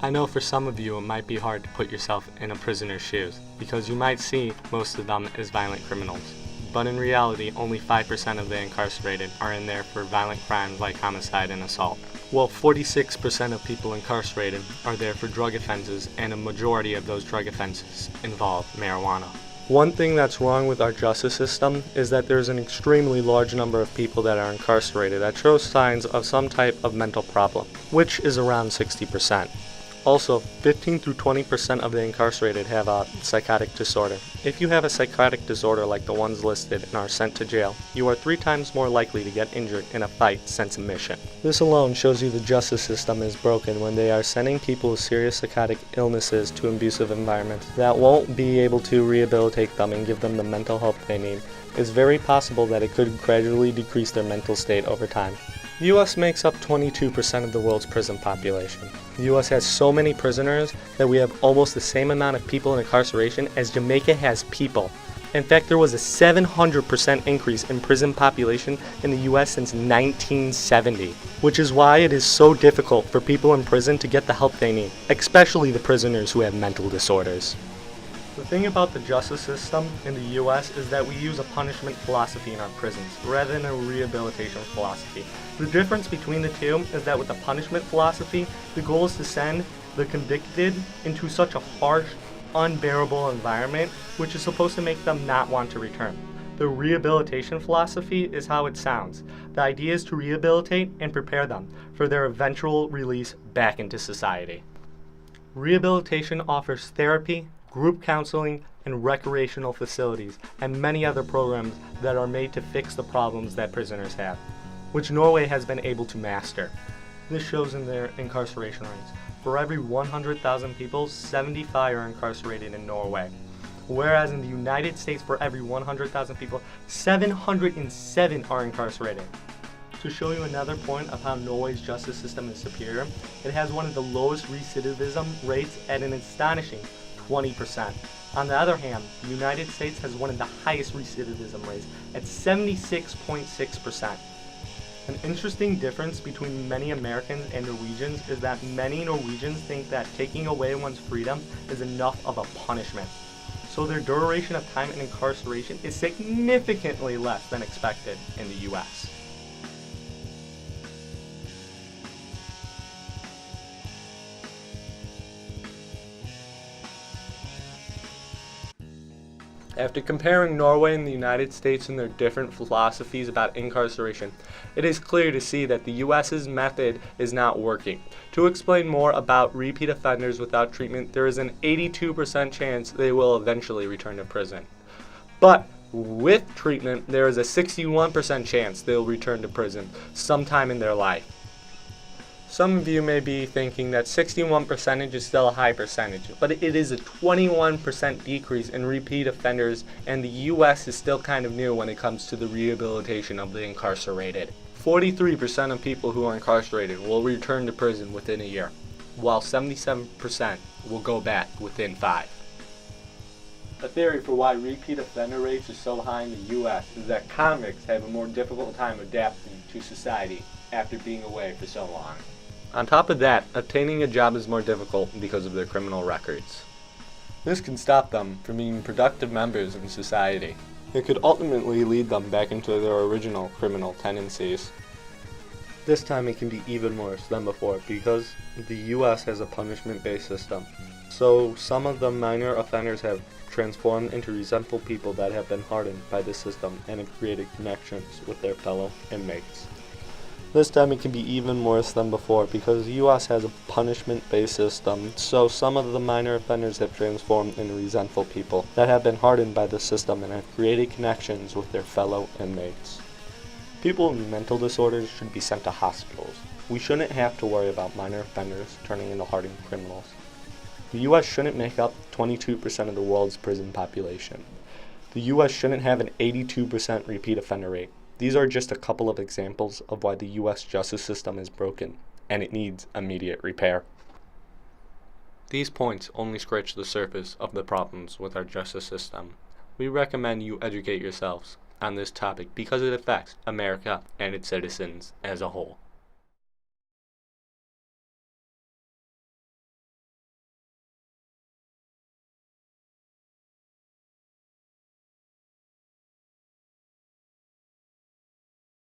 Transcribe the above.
I know for some of you it might be hard to put yourself in a prisoner's shoes, because you might see most of them as violent criminals. But in reality, only 5% of the incarcerated are in there for violent crimes like homicide and assault. While 46% of people incarcerated are there for drug offenses, and a majority of those drug offenses involve marijuana. One thing that's wrong with our justice system is that there's an extremely large number of people that are incarcerated that show signs of some type of mental problem, which is around 60%. Also, 15 through 20% of the incarcerated have a psychotic disorder. If you have a psychotic disorder like the ones listed and are sent to jail, you are 3 times more likely to get injured in a fight since admission. This alone shows you the justice system is broken when they are sending people with serious psychotic illnesses to abusive environments that won't be able to rehabilitate them and give them the mental health they need. It's very possible that it could gradually decrease their mental state over time. The U.S. makes up 22% of the world's prison population. The U.S. has so many prisoners that we have almost the same amount of people in incarceration as Jamaica has people. In fact, there was a 700% increase in prison population in the U.S. since 1970, which is why it is so difficult for people in prison to get the help they need, especially the prisoners who have mental disorders. The thing about the justice system in the U.S. is that we use a punishment philosophy in our prisons rather than a rehabilitation philosophy. The difference between the two is that with the punishment philosophy, the goal is to send the convicted into such a harsh, unbearable environment, which is supposed to make them not want to return. The rehabilitation philosophy is how it sounds. The idea is to rehabilitate and prepare them for their eventual release back into society. Rehabilitation offers therapy, group counseling, and recreational facilities, and many other programs that are made to fix the problems that prisoners have, which Norway has been able to master. This shows in their incarceration rates. For every 100,000 people, 75 are incarcerated in Norway, whereas in the United States, for every 100,000 people, 707 are incarcerated. To show you another point of how Norway's justice system is superior, it has one of the lowest recidivism rates at an astonishing 20%. On the other hand, the United States has one of the highest recidivism rates at 76.6%. An interesting difference between many Americans and Norwegians is that many Norwegians think that taking away one's freedom is enough of a punishment. So their duration of time in incarceration is significantly less than expected in the US. After comparing Norway and the United States and their different philosophies about incarceration, it is clear to see that the US's method is not working. To explain more about repeat offenders without treatment, there is an 82% chance they will eventually return to prison. But with treatment, there is a 61% chance they will return to prison sometime in their life. Some of you may be thinking that 61% is still a high percentage, but it is a 21% decrease in repeat offenders, and the US is still kind of new when it comes to the rehabilitation of the incarcerated. 43% of people who are incarcerated will return to prison within a year, while 77% will go back within 5. A theory for why repeat offender rates are so high in the US is that convicts have a more difficult time adapting to society after being away for so long. On top of that, obtaining a job is more difficult because of their criminal records. This can stop them from being productive members in society. It could ultimately lead them back into their original criminal tendencies. This time it can be even worse than before because the US has a punishment-based system. So some of the minor offenders have transformed into resentful people that have been hardened by the system and have created connections with their fellow inmates. This time it can be even worse than before because the U.S. has a punishment-based system, so some of the minor offenders have transformed into resentful people that have been hardened by the system and have created connections with their fellow inmates. People with mental disorders should be sent to hospitals. We shouldn't have to worry about minor offenders turning into hardened criminals. The U.S. shouldn't make up 22% of the world's prison population. The U.S. shouldn't have an 82% repeat offender rate. These are just a couple of examples of why the U.S. justice system is broken, and it needs immediate repair. These points only scratch the surface of the problems with our justice system. We recommend you educate yourselves on this topic because it affects America and its citizens as a whole.